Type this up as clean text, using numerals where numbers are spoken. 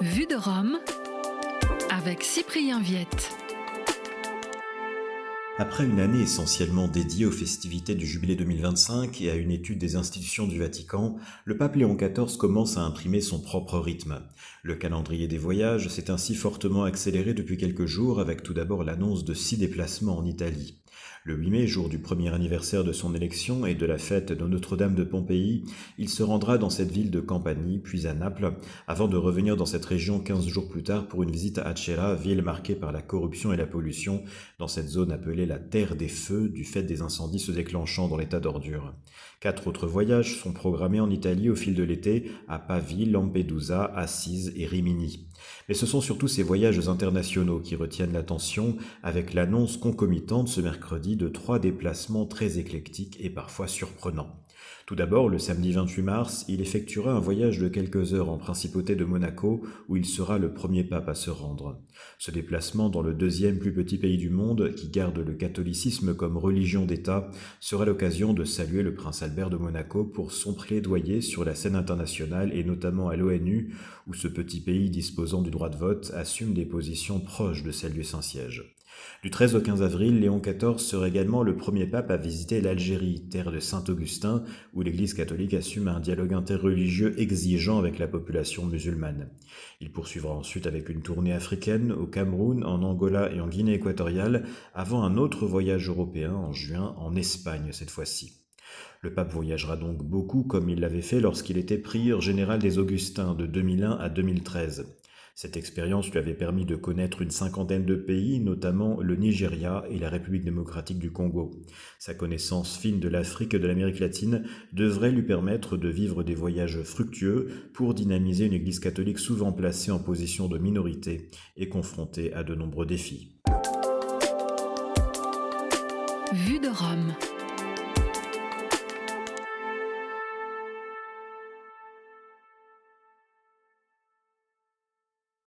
Vue de Rome avec Cyprien Viette. Après une année essentiellement dédiée aux festivités du Jubilé 2025 et à une étude des institutions du Vatican, le pape Léon XIV commence à imprimer son propre rythme. Le calendrier des voyages s'est ainsi fortement accéléré depuis quelques jours avec tout d'abord l'annonce de 6 déplacements en Italie. Le 8 mai, jour du premier anniversaire de son élection et de la fête de Notre-Dame de Pompéi, il se rendra dans cette ville de Campanie, puis à Naples, avant de revenir dans cette région 15 jours plus tard pour une visite à Acerra, ville marquée par la corruption et la pollution, dans cette zone appelée la Terre des Feux, du fait des incendies se déclenchant dans l'état d'ordure. 4 autres voyages sont programmés en Italie au fil de l'été, à Pavie, Lampedusa, Assise et Rimini. Mais ce sont surtout ces voyages internationaux qui retiennent l'attention, avec l'annonce concomitante ce mercredi de 3 déplacements très éclectiques et parfois surprenants. Tout d'abord, le samedi 28 mars, il effectuera un voyage de quelques heures en principauté de Monaco, où il sera le premier pape à se rendre. Ce déplacement dans le deuxième plus petit pays du monde, qui garde le catholicisme comme religion d'État, sera l'occasion de saluer le prince Albert de Monaco pour son plaidoyer sur la scène internationale et notamment à l'ONU, où ce petit pays disposant du droit de vote assume des positions proches de celles du Saint-Siège. Du 13 au 15 avril, Léon XIV sera également le premier pape à visiter l'Algérie, terre de Saint-Augustin, où l'Église catholique assume un dialogue interreligieux exigeant avec la population musulmane. Il poursuivra ensuite avec une tournée africaine au Cameroun, en Angola et en Guinée équatoriale, avant un autre voyage européen en juin en Espagne cette fois-ci. Le pape voyagera donc beaucoup comme il l'avait fait lorsqu'il était prieur général des Augustins de 2001 à 2013. Cette expérience lui avait permis de connaître une cinquantaine de pays, notamment le Nigeria et la République démocratique du Congo. Sa connaissance fine de l'Afrique et de l'Amérique latine devrait lui permettre de vivre des voyages fructueux pour dynamiser une Église catholique souvent placée en position de minorité et confrontée à de nombreux défis. Vue de Rome.